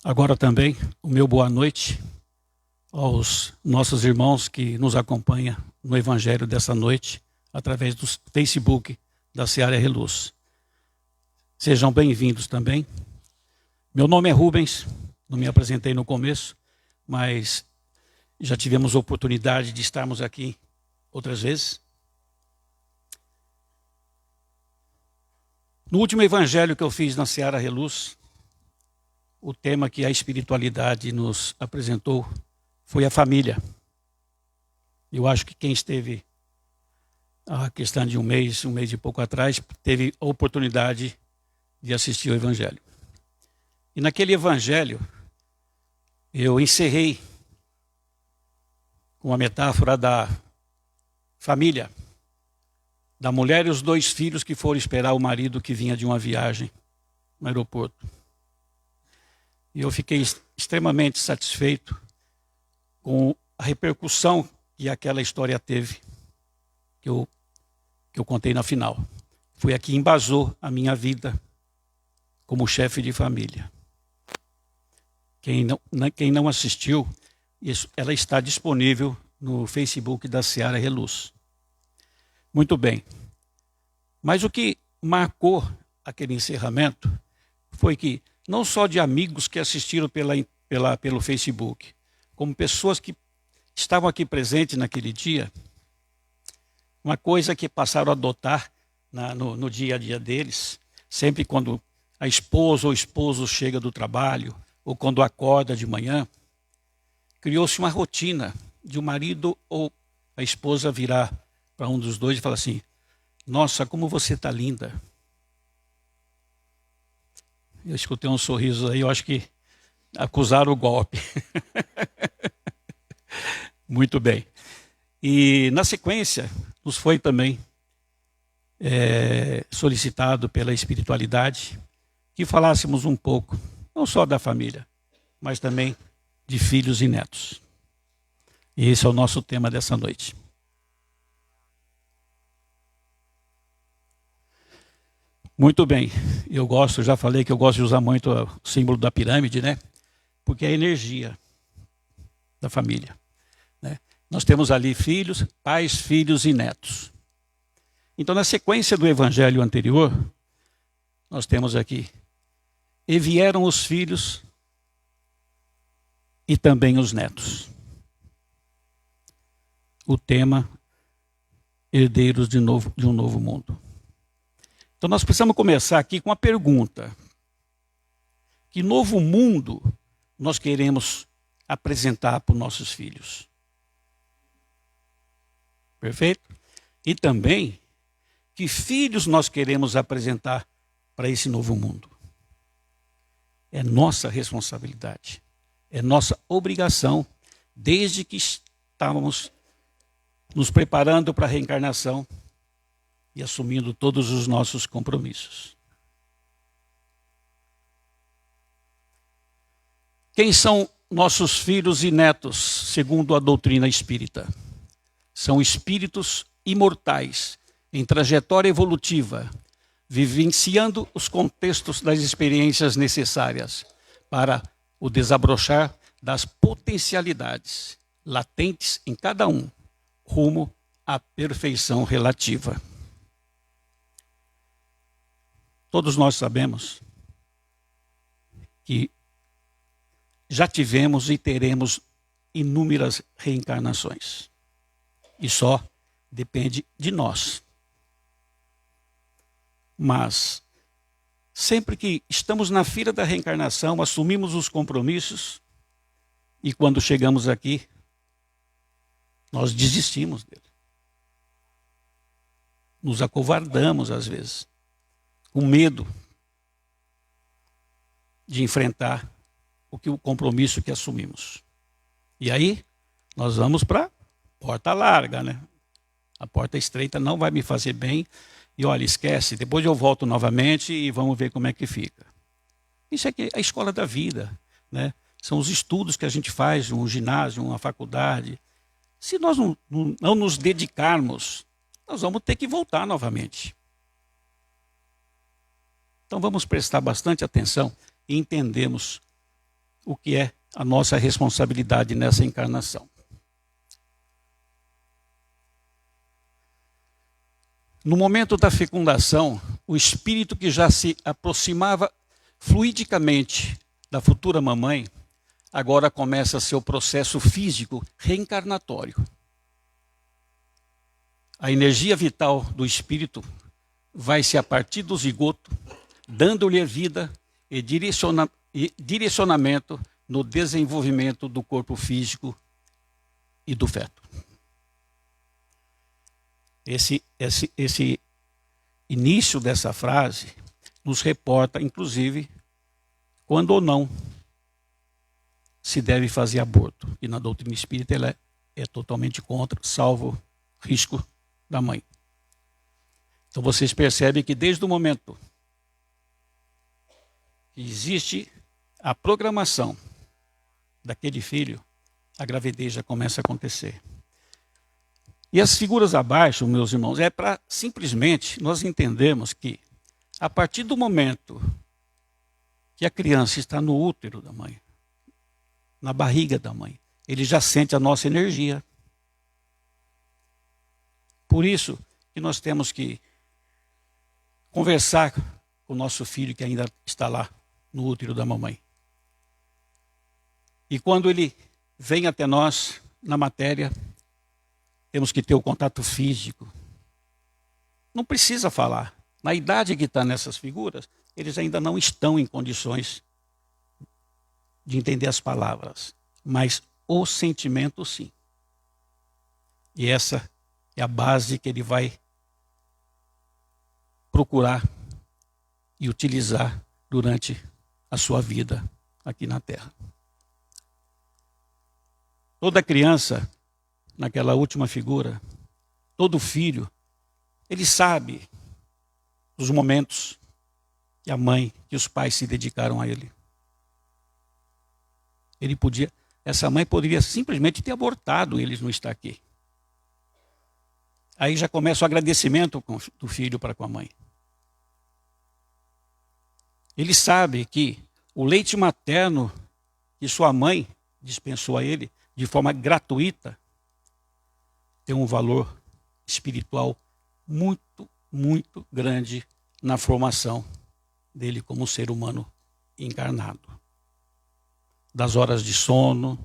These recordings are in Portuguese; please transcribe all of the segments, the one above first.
Agora também o meu boa noite aos nossos irmãos que nos acompanham no Evangelho dessa noite, através do Facebook da Seara Reluz. Sejam bem-vindos também. Meu nome é Rubens, não me apresentei no começo, mas já tivemos a oportunidade de estarmos aqui outras vezes. No último Evangelho que eu fiz na Seara Reluz, o tema que a espiritualidade nos apresentou foi a família. Eu acho que quem esteve a questão de um mês e pouco atrás, teve a oportunidade de assistir o Evangelho. E naquele Evangelho, eu encerrei com a metáfora da família, da mulher e os 2 filhos que foram esperar o marido que vinha de uma viagem no aeroporto. E eu fiquei extremamente satisfeito com a repercussão que aquela história teve, que eu contei na final. Foi a que embasou a minha vida como chefe de família. Quem não assistiu, ela está disponível no Facebook da Seara Reluz. Muito bem. Mas o que marcou aquele encerramento foi que não só de amigos que assistiram pelo Facebook, como pessoas que estavam aqui presentes naquele dia, uma coisa que passaram a adotar no dia a dia deles, sempre quando a esposa ou o esposo chega do trabalho, ou quando acorda de manhã, criou-se uma rotina de o marido ou a esposa virar para um dos dois e falar assim: nossa, como você está linda. Eu escutei uns sorrisos aí, eu acho que acusaram o golpe. Muito bem. E na sequência, nos foi também solicitado pela espiritualidade que falássemos um pouco, não só da família, mas também de filhos e netos. E esse é o nosso tema dessa noite. Muito bem, já falei que eu gosto de usar muito o símbolo da pirâmide, né? Porque é a energia da família, né? Nós temos ali filhos, pais, filhos e netos. Então, na sequência do evangelho anterior, nós temos aqui: e vieram os filhos e também os netos. O tema: herdeiros de um novo mundo. Então nós precisamos começar aqui com uma pergunta: que novo mundo nós queremos apresentar para os nossos filhos? Perfeito? E também, que filhos nós queremos apresentar para esse novo mundo? É nossa responsabilidade, é nossa obrigação, desde que estávamos nos preparando para a reencarnação e assumindo todos os nossos compromissos. Quem são nossos filhos e netos, segundo a doutrina espírita? São espíritos imortais, em trajetória evolutiva, vivenciando os contextos das experiências necessárias para o desabrochar das potencialidades latentes em cada um, rumo à perfeição relativa. Todos nós sabemos que já tivemos e teremos inúmeras reencarnações. E só depende de nós. Mas, sempre que estamos na fila da reencarnação, assumimos os compromissos, e quando chegamos aqui, nós desistimos dele. Nos acovardamos às vezes, com medo de enfrentar o compromisso que assumimos. E aí, nós vamos para a porta larga, né? A porta estreita não vai me fazer bem. E olha, esquece, depois eu volto novamente e vamos ver como é que fica. Isso é a escola da vida, né? São os estudos que a gente faz, um ginásio, uma faculdade. Se nós não nos dedicarmos, nós vamos ter que voltar novamente. Então vamos prestar bastante atenção e entendermos o que é a nossa responsabilidade nessa encarnação. No momento da fecundação, o espírito que já se aproximava fluidicamente da futura mamãe, agora começa seu processo físico reencarnatório. A energia vital do espírito vai-se a partir do zigoto, dando-lhe vida e direcionamento no desenvolvimento do corpo físico e do feto. Esse início dessa frase nos reporta, inclusive, quando ou não se deve fazer aborto. E na doutrina espírita ela é totalmente contra, salvo risco da mãe. Então vocês percebem que desde o momento que existe a programação daquele filho, a gravidez já começa a acontecer. E as figuras abaixo, meus irmãos, é para simplesmente nós entendermos que a partir do momento que a criança está no útero da mãe, na barriga da mãe, ele já sente a nossa energia. Por isso que nós temos que conversar com o nosso filho que ainda está lá no útero da mamãe. E quando ele vem até nós na matéria, temos que ter o contato físico. Não precisa falar. Na idade que está nessas figuras, eles ainda não estão em condições de entender as palavras. Mas o sentimento, sim. E essa é a base que ele vai procurar e utilizar durante a sua vida aqui na Terra. Toda criança, naquela última figura, todo filho, ele sabe os momentos que a mãe, que os pais se dedicaram a ele. Essa mãe poderia simplesmente ter abortado, eles não estar aqui. Aí já começa o agradecimento do filho para com a mãe. Ele sabe que o leite materno que sua mãe dispensou a ele de forma gratuita tem um valor espiritual muito, muito grande na formação dele como ser humano encarnado. Das horas de sono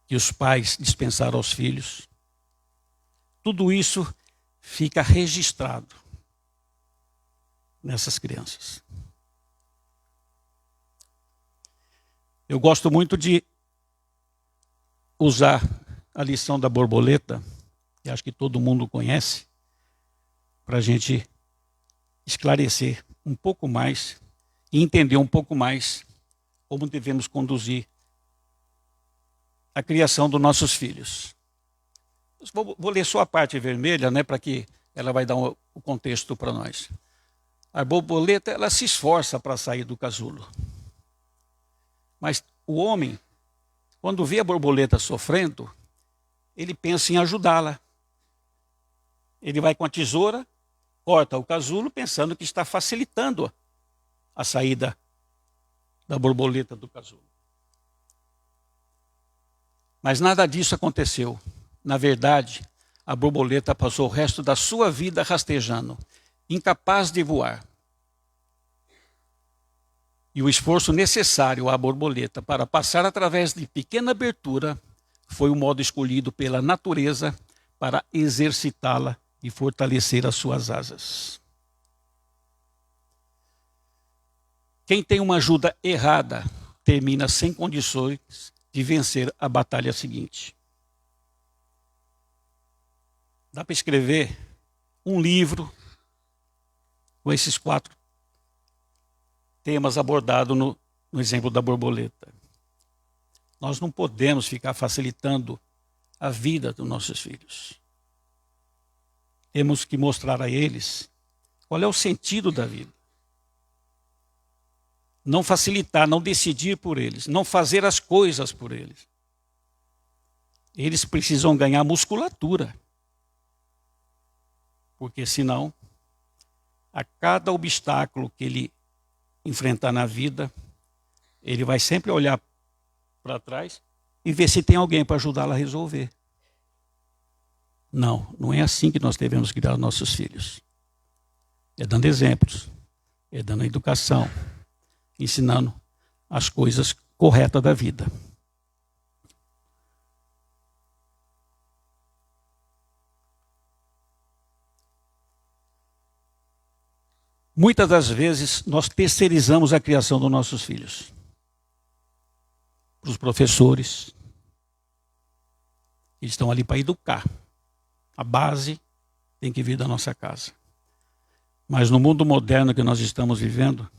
que os pais dispensaram aos filhos, tudo isso fica registrado nessas crianças. Eu gosto muito de usar a lição da borboleta, que acho que todo mundo conhece, para a gente esclarecer um pouco mais e entender um pouco mais como devemos conduzir a criação dos nossos filhos. Vou ler só a parte vermelha, né, para que ela vai dar o contexto para nós. A borboleta, ela se esforça para sair do casulo. Mas o homem, quando vê a borboleta sofrendo, ele pensa em ajudá-la. Ele vai com a tesoura, corta o casulo, pensando que está facilitando a saída da borboleta do casulo. Mas nada disso aconteceu. Na verdade, a borboleta passou o resto da sua vida rastejando, incapaz de voar. E o esforço necessário à borboleta para passar através de pequena abertura foi o modo escolhido pela natureza para exercitá-la e fortalecer as suas asas. Quem tem uma ajuda errada termina sem condições de vencer a batalha seguinte. Dá para escrever um livro com esses 4 temas abordados no exemplo da borboleta. Nós não podemos ficar facilitando a vida dos nossos filhos. Temos que mostrar a eles qual é o sentido da vida. Não facilitar, não decidir por eles, não fazer as coisas por eles. Eles precisam ganhar musculatura. Porque senão, a cada obstáculo que ele enfrentar na vida, ele vai sempre olhar para trás e ver se tem alguém para ajudá-lo a resolver. Não, não é assim que nós devemos criar nossos filhos. É dando exemplos, é dando educação, ensinando as coisas corretas da vida. Muitas das vezes nós terceirizamos a criação dos nossos filhos. Para os professores. Eles estão ali para educar. A base tem que vir da nossa casa. Mas no mundo moderno que nós estamos vivendo,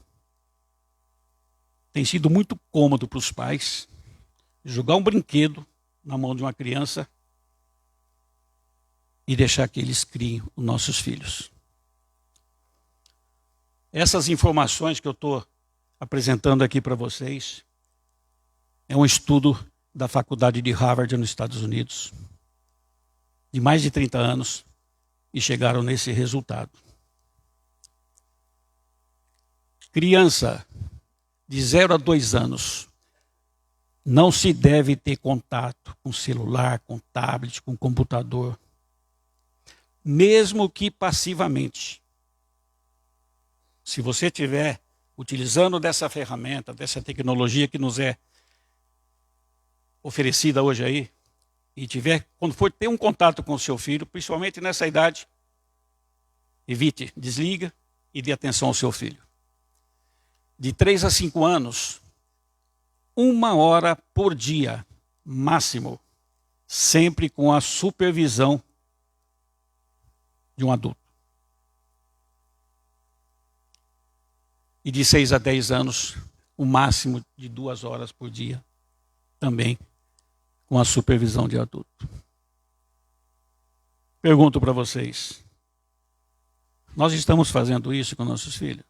tem sido muito cômodo para os pais jogar um brinquedo na mão de uma criança e deixar que eles criem os nossos filhos. Essas informações que eu estou apresentando aqui para vocês é um estudo da Faculdade de Harvard nos Estados Unidos, de mais de 30 anos, e chegaram nesse resultado. Criança de 0 a 2 anos não se deve ter contato com celular, com tablet, com computador, mesmo que passivamente. Se você estiver utilizando dessa ferramenta, dessa tecnologia que nos é oferecida hoje aí, e tiver, quando for ter um contato com o seu filho, principalmente nessa idade, evite, desliga e dê atenção ao seu filho. De 3 a 5 anos, 1 hora por dia, máximo, sempre com a supervisão de um adulto. E de 6 a 10 anos, o máximo de 2 horas por dia, também com a supervisão de adulto. Pergunto para vocês, nós estamos fazendo isso com nossos filhos?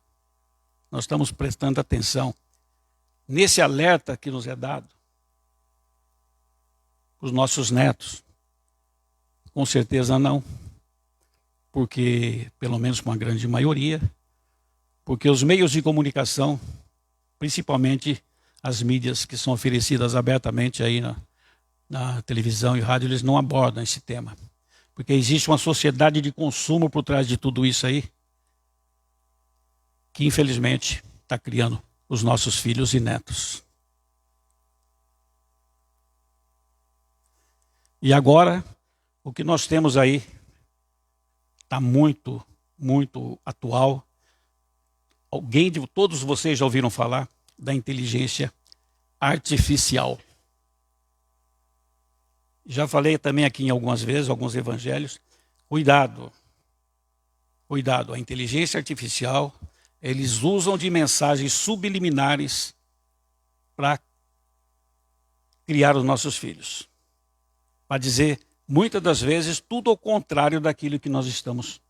Nós estamos prestando atenção nesse alerta que nos é dado para os nossos netos? Com certeza não. Porque, pelo menos com a grande maioria, porque os meios de comunicação, principalmente as mídias que são oferecidas abertamente aí na televisão e rádio, eles não abordam esse tema. Porque existe uma sociedade de consumo por trás de tudo isso aí, que infelizmente está criando os nossos filhos e netos. E agora, o que nós temos aí está muito, muito atual. Todos vocês já ouviram falar da inteligência artificial. Já falei também aqui em algumas vezes, alguns evangelhos, cuidado, a inteligência artificial, eles usam de mensagens subliminares para criar os nossos filhos. Para dizer, muitas das vezes, tudo ao contrário daquilo que nós estamos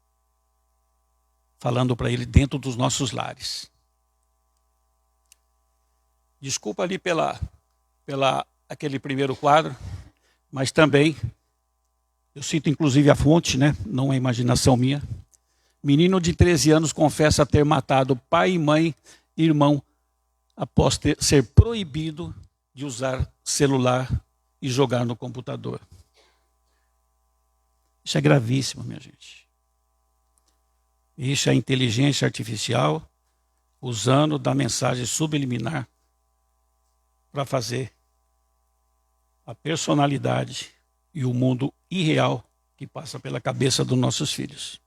falando para ele dentro dos nossos lares. Desculpa ali pela aquele primeiro quadro, mas também, eu cito inclusive a fonte, né? Não é imaginação minha. Menino de 13 anos confessa ter matado pai e mãe e irmão após ser proibido de usar celular e jogar no computador. Isso é gravíssimo, minha gente. Isso é inteligência artificial usando da mensagem subliminar para fazer a personalidade e o mundo irreal que passa pela cabeça dos nossos filhos.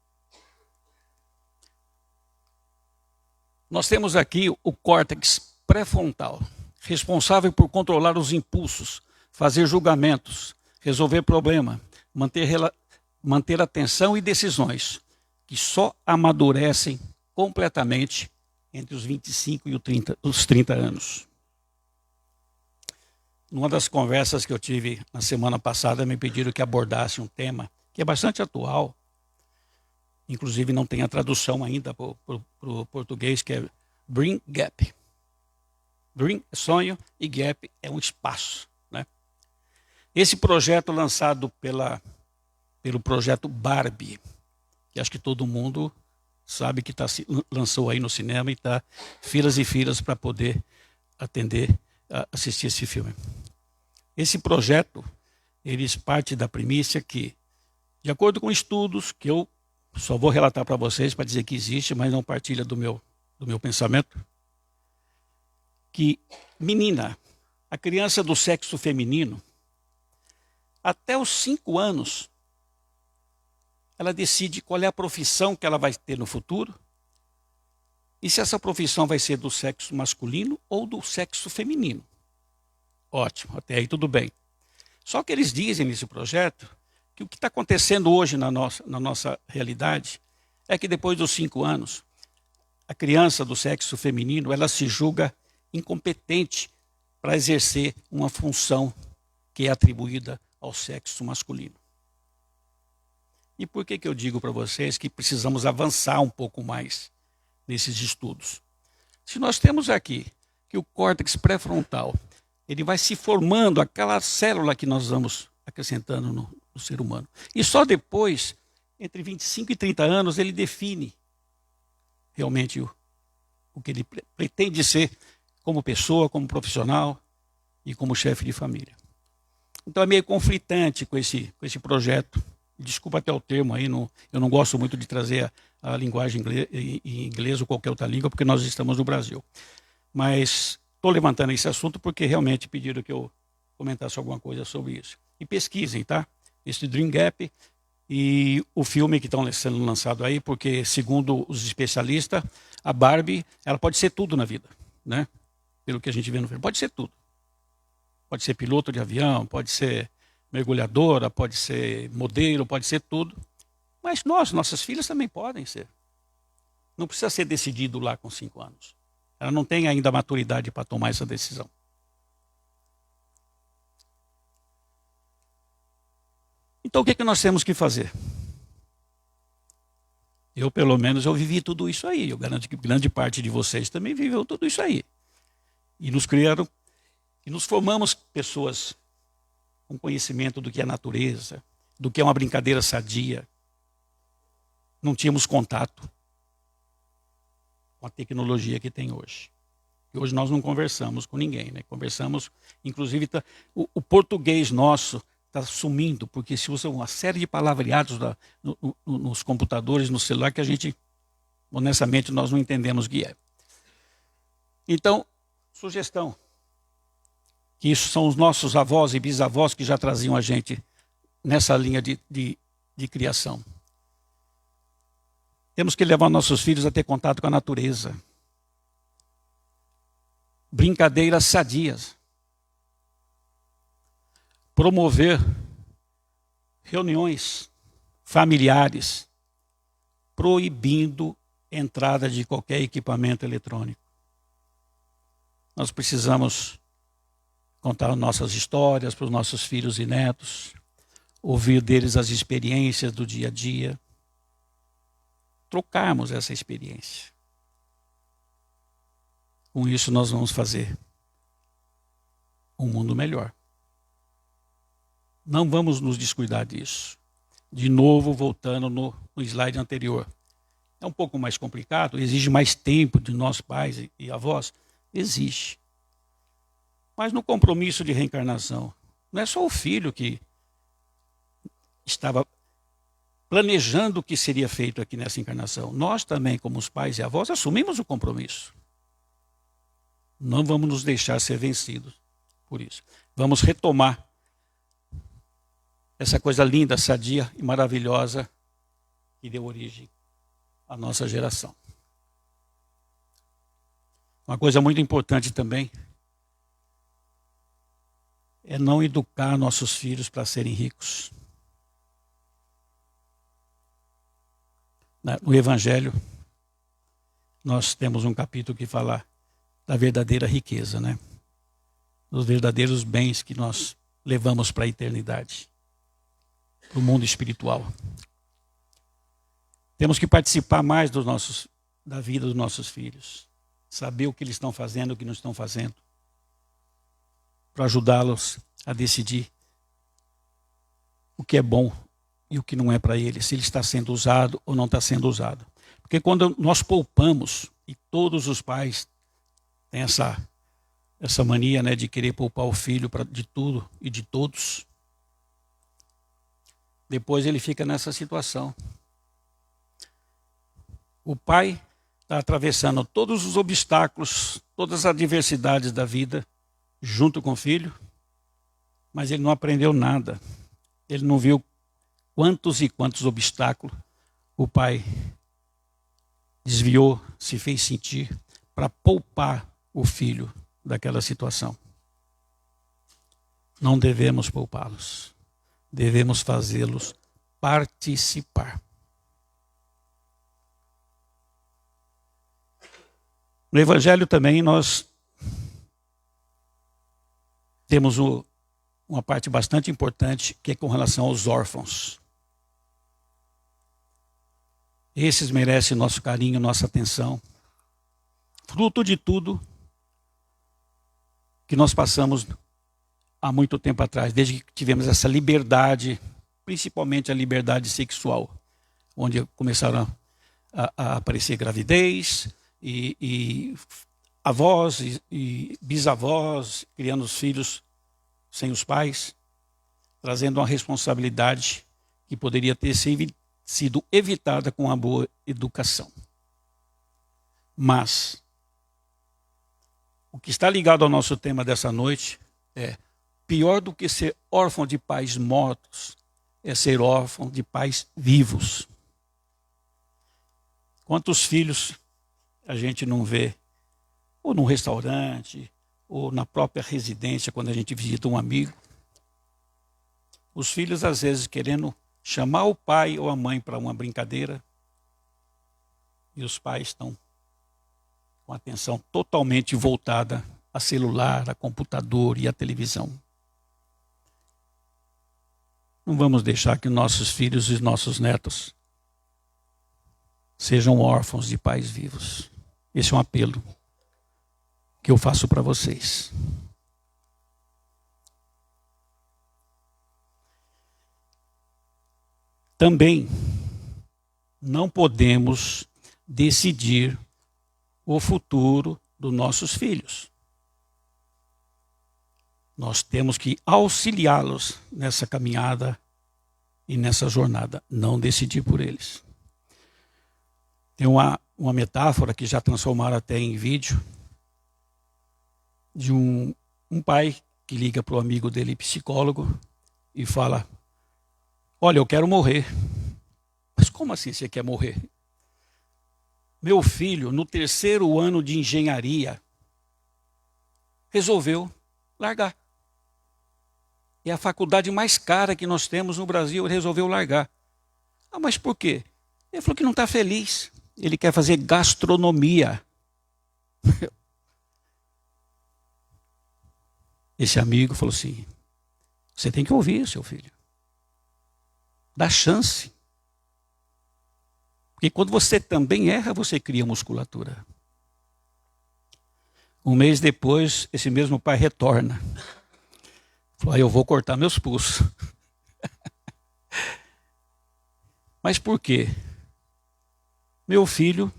Nós temos aqui o córtex pré-frontal, responsável por controlar os impulsos, fazer julgamentos, resolver problemas, manter atenção e decisões, que só amadurecem completamente entre os 25 e os 30 anos. Numa das conversas que eu tive na semana passada, me pediram que abordasse um tema que é bastante atual, inclusive não tem a tradução ainda para o português, que é Brain Gap. Brain é sonho e Gap é um espaço, né? Esse projeto lançado pelo projeto Barbie, que acho que todo mundo sabe que lançou aí no cinema e está filas e filas para poder assistir esse filme. Esse projeto, eles parte da premissa que, de acordo com estudos, que eu só vou relatar para vocês para dizer que existe, mas não partilha do meu pensamento, que a criança do sexo feminino, até os 5 anos, ela decide qual é a profissão que ela vai ter no futuro e se essa profissão vai ser do sexo masculino ou do sexo feminino. Ótimo, até aí tudo bem. Só que eles dizem nesse projeto que o que está acontecendo hoje na nossa realidade é que depois dos 5 anos, a criança do sexo feminino, ela se julga incompetente para exercer uma função que é atribuída ao sexo masculino. E por que eu digo para vocês que precisamos avançar um pouco mais nesses estudos? Se nós temos aqui que o córtex pré-frontal, ele vai se formando, aquela célula que nós vamos acrescentando no ser humano. E só depois, entre 25 e 30 anos, ele define realmente o que ele pretende ser como pessoa, como profissional e como chefe de família. Então é meio conflitante com esse projeto. Desculpa até o termo aí, eu não gosto muito de trazer a linguagem em inglês ou qualquer outra língua, porque nós estamos no Brasil. Mas estou levantando esse assunto porque realmente pediram que eu comentasse alguma coisa sobre isso. E pesquisem, tá? Esse Dream Gap e o filme que estão sendo lançado aí, porque segundo os especialistas, a Barbie, ela pode ser tudo na vida, né? Pelo que a gente vê no filme, pode ser tudo. Pode ser piloto de avião, pode ser mergulhadora, pode ser modelo, pode ser tudo. Mas nossas filhas também podem ser. Não precisa ser decidido lá com 5 anos. Ela não tem ainda a maturidade para tomar essa decisão. Então o que nós temos que fazer? Eu, pelo menos, eu vivi tudo isso aí. Eu garanto que grande parte de vocês também viveu tudo isso aí. E nos criaram, e nos formamos pessoas com conhecimento do que é natureza, do que é uma brincadeira sadia. Não tínhamos contato com a tecnologia que tem hoje. E hoje nós não conversamos com ninguém, né? Conversamos, inclusive, o português nosso está sumindo, porque se usa uma série de palavreados nos computadores, no celular, que a gente, honestamente, nós não entendemos o que é. Então, sugestão, que isso são os nossos avós e bisavós que já traziam a gente nessa linha de criação. Temos que levar nossos filhos a ter contato com a natureza. Brincadeiras sadias. Promover reuniões familiares, proibindo entrada de qualquer equipamento eletrônico. Nós precisamos contar nossas histórias para os nossos filhos e netos, ouvir deles as experiências do dia a dia, trocarmos essa experiência. Com isso nós vamos fazer um mundo melhor. Não vamos nos descuidar disso. De novo, voltando no slide anterior. É um pouco mais complicado, exige mais tempo de nós pais e avós? Existe. Mas no compromisso de reencarnação, não é só o filho que estava planejando o que seria feito aqui nessa encarnação. Nós também, como os pais e avós, assumimos o compromisso. Não vamos nos deixar ser vencidos por isso. Vamos retomar essa coisa linda, sadia e maravilhosa que deu origem à nossa geração. Uma coisa muito importante também é não educar nossos filhos para serem ricos. No Evangelho, nós temos um capítulo que fala da verdadeira riqueza, né? Dos verdadeiros bens que nós levamos para a eternidade, para o mundo espiritual. Temos que participar mais da vida dos nossos filhos, saber o que eles estão fazendo, o que não estão fazendo, para ajudá-los a decidir o que é bom e o que não é para eles, se ele está sendo usado ou não está sendo usado. Porque quando nós poupamos, e todos os pais têm essa mania, né, de querer poupar o filho de tudo e de todos. Depois ele fica nessa situação. O pai está atravessando todos os obstáculos, todas as adversidades da vida, junto com o filho, mas ele não aprendeu nada. Ele não viu quantos e quantos obstáculos o pai desviou, se fez sentir, para poupar o filho daquela situação. Não devemos poupá-los. Devemos fazê-los participar. No Evangelho também nós temos uma parte bastante importante que é com relação aos órfãos. Esses merecem nosso carinho, nossa atenção. Fruto de tudo que nós passamos há muito tempo atrás, desde que tivemos essa liberdade, principalmente a liberdade sexual, onde começaram a aparecer gravidez e avós e bisavós criando os filhos sem os pais, trazendo uma responsabilidade que poderia ter sido evitada com uma boa educação. Mas o que está ligado ao nosso tema dessa noite é: pior do que ser órfão de pais mortos é ser órfão de pais vivos. Quantos filhos a gente não vê, ou num restaurante, ou na própria residência, quando a gente visita um amigo. Os filhos, às vezes, querendo chamar o pai ou a mãe para uma brincadeira, e os pais estão com a atenção totalmente voltada a celular, a computador e a televisão. Não vamos deixar que nossos filhos e nossos netos sejam órfãos de pais vivos. Esse é um apelo que eu faço para vocês. Também não podemos decidir o futuro dos nossos filhos. Nós temos que auxiliá-los nessa caminhada e nessa jornada, não decidir por eles. Tem uma metáfora que já transformaram até em vídeo, de um pai que liga para o amigo dele, psicólogo, e fala: olha, eu quero morrer. Mas como assim você quer morrer? Meu filho, no 3º ano de engenharia, resolveu largar. É a faculdade mais cara que nós temos no Brasil, ele resolveu largar. Ah, mas por quê? Ele falou que não está feliz. Ele quer fazer gastronomia. Esse amigo falou assim: você tem que ouvir, seu filho. Dá chance. Porque quando você também erra, você cria musculatura. Um mês depois, esse mesmo pai retorna. Falou: eu vou cortar meus pulsos. Mas por quê? Meu filho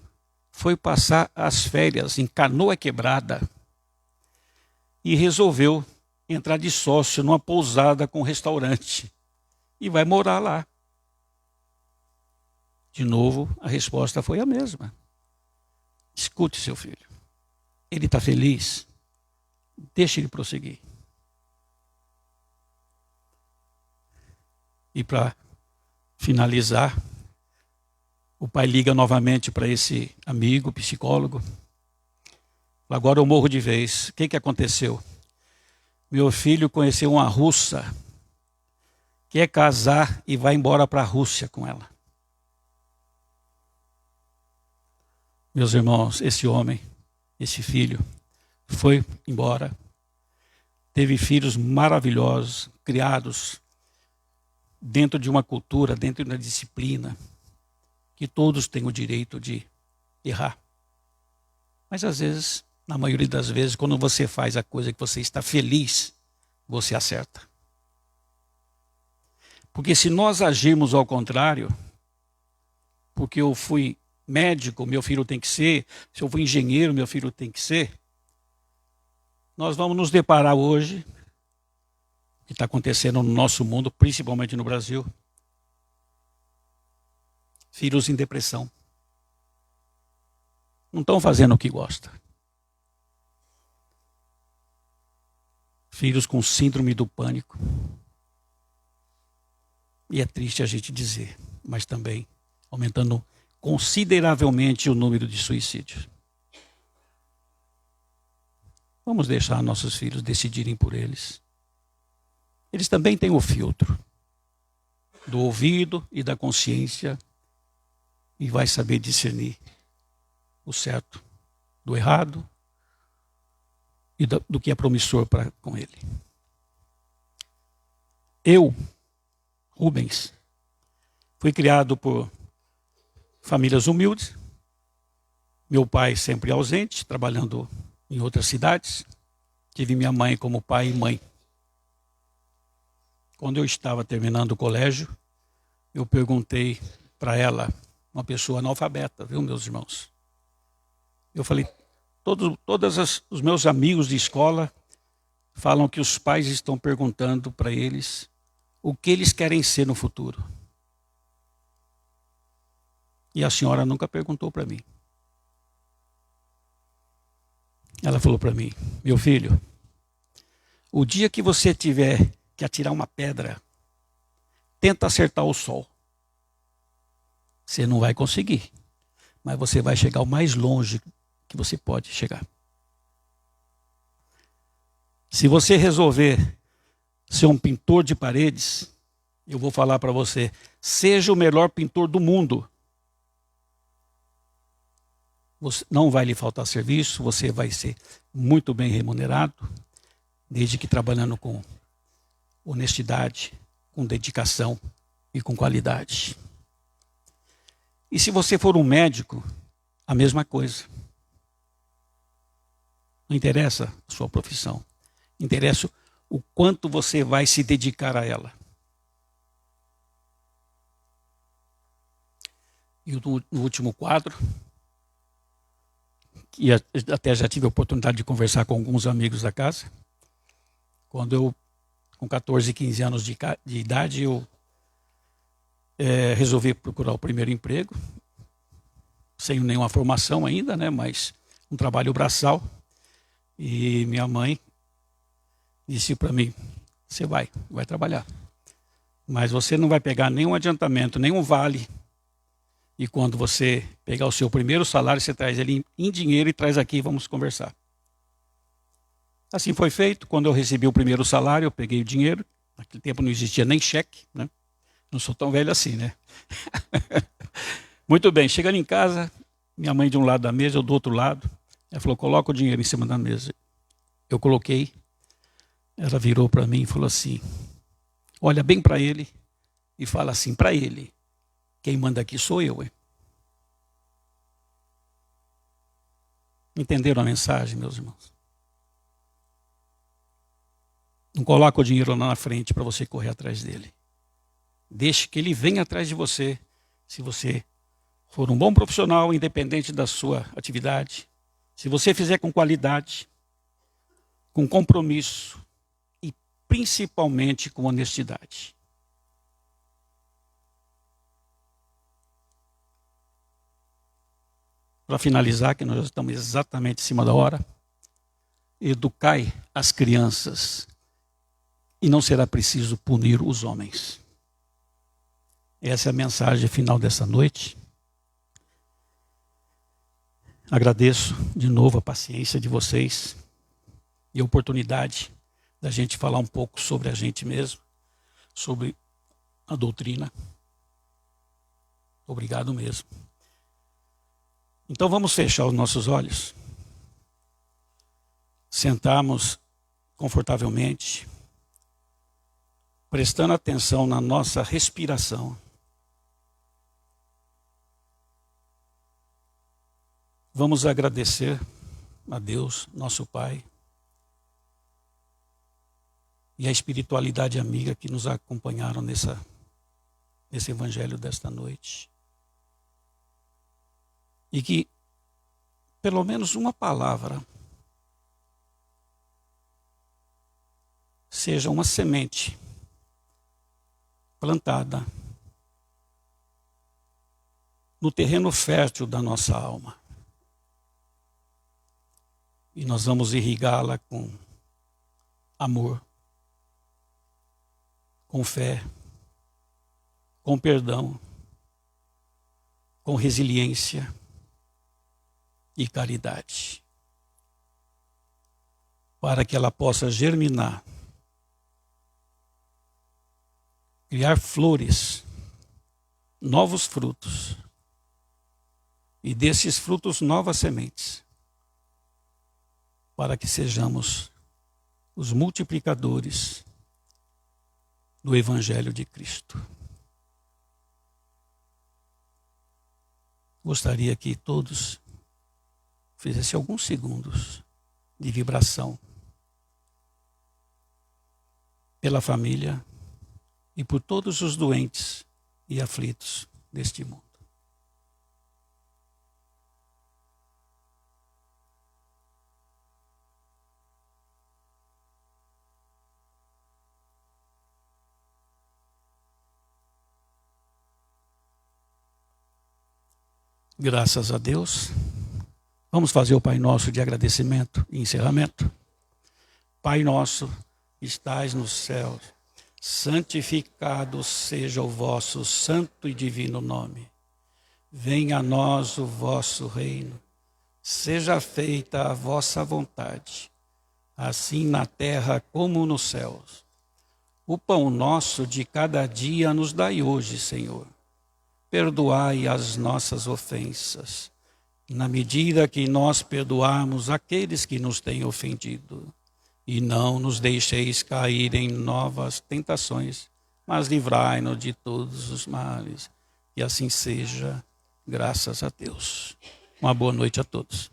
foi passar as férias em Canoa Quebrada e resolveu entrar de sócio numa pousada com restaurante e vai morar lá. De novo, a resposta foi a mesma. Escute seu filho. Ele está feliz? Deixe ele prosseguir. E para finalizar, o pai liga novamente para esse amigo, psicólogo. Agora eu morro de vez. O que aconteceu? Meu filho conheceu uma russa, quer casar e vai embora para a Rússia com ela. Meus irmãos, esse homem, esse filho, foi embora. Teve filhos maravilhosos, criados dentro de uma cultura, dentro de uma disciplina, que todos têm o direito de errar. Mas às vezes, na maioria das vezes, quando você faz a coisa que você está feliz, você acerta. Porque se nós agirmos ao contrário, porque eu fui médico, meu filho tem que ser, se eu fui engenheiro, meu filho tem que ser, nós vamos nos deparar hoje, o que está acontecendo no nosso mundo, principalmente no Brasil, filhos em depressão. Não estão fazendo o que gostam. Filhos com síndrome do pânico. E é triste a gente dizer, mas também aumentando consideravelmente o número de suicídios. Vamos deixar nossos filhos decidirem por eles. Eles também têm o filtro do ouvido e da consciência e vai saber discernir o certo do errado e do que é promissor com ele. Eu, Rubens, fui criado por famílias humildes. Meu pai sempre ausente, trabalhando em outras cidades. Tive minha mãe como pai e mãe. Quando eu estava terminando o colégio, eu perguntei para ela, uma pessoa analfabeta, viu, meus irmãos? Eu falei, todos os meus amigos de escola falam que os pais estão perguntando para eles o que eles querem ser no futuro. E a senhora nunca perguntou para mim. Ela falou para mim, meu filho, o dia que você tiver que atirar uma pedra, tenta acertar o sol. Você não vai conseguir, mas você vai chegar o mais longe que você pode chegar. Se você resolver ser um pintor de paredes, eu vou falar para você, seja o melhor pintor do mundo. Você, não vai lhe faltar serviço, você vai ser muito bem remunerado, desde que trabalhando com honestidade, com dedicação e com qualidade. E se você for um médico, a mesma coisa. Não interessa a sua profissão, interessa o quanto você vai se dedicar a ela. E no último quadro, que até já tive a oportunidade de conversar com alguns amigos da casa, quando eu, com 14, 15 anos de idade, eu resolvi procurar o primeiro emprego, sem nenhuma formação ainda, né, mas um trabalho braçal. E minha mãe disse para mim, você vai trabalhar. Mas você não vai pegar nenhum adiantamento, nenhum vale. E quando você pegar o seu primeiro salário, você traz ele em dinheiro e traz aqui e vamos conversar. Assim foi feito. Quando eu recebi o primeiro salário, eu peguei o dinheiro. Naquele tempo não existia nem cheque, né? Não sou tão velho assim, né? Muito bem, chegando em casa, minha mãe de um lado da mesa, eu do outro lado. Ela falou, coloca o dinheiro em cima da mesa. Eu coloquei. Ela virou para mim e falou assim, olha bem para ele e fala assim, para ele, quem manda aqui sou eu. Hein? Entenderam a mensagem, meus irmãos? Não coloca o dinheiro lá na frente para você correr atrás dele. Deixe que ele venha atrás de você, se você for um bom profissional, independente da sua atividade. Se você fizer com qualidade, com compromisso e principalmente com honestidade. Para finalizar, que nós já estamos exatamente em cima da hora, educai as crianças e não será preciso punir os homens. Essa é a mensagem final dessa noite. Agradeço de novo a paciência de vocês e a oportunidade da gente falar um pouco sobre a gente mesmo, sobre a doutrina. Obrigado mesmo. Então vamos fechar os nossos olhos, sentarmos confortavelmente, prestando atenção na nossa respiração. Vamos agradecer a Deus, nosso Pai, e a espiritualidade amiga que nos acompanharam nesse evangelho desta noite. E que, pelo menos uma palavra, seja uma semente plantada no terreno fértil da nossa alma. E nós vamos irrigá-la com amor, com fé, com perdão, com resiliência e caridade, para que ela possa germinar, criar flores, novos frutos, e desses frutos novas sementes, para que sejamos os multiplicadores do Evangelho de Cristo. Gostaria que todos fizessem alguns segundos de vibração pela família e por todos os doentes e aflitos deste mundo. Graças a Deus. Vamos fazer o Pai Nosso de agradecimento e encerramento. Pai nosso, que estais nos céus, santificado seja o vosso santo e divino nome. Venha a nós o vosso reino. Seja feita a vossa vontade, assim na terra como nos céus. O pão nosso de cada dia nos dai hoje, Senhor. Perdoai as nossas ofensas, na medida que nós perdoamos aqueles que nos têm ofendido. E não nos deixeis cair em novas tentações, mas livrai-nos de todos os males. E assim seja, graças a Deus. Uma boa noite a todos.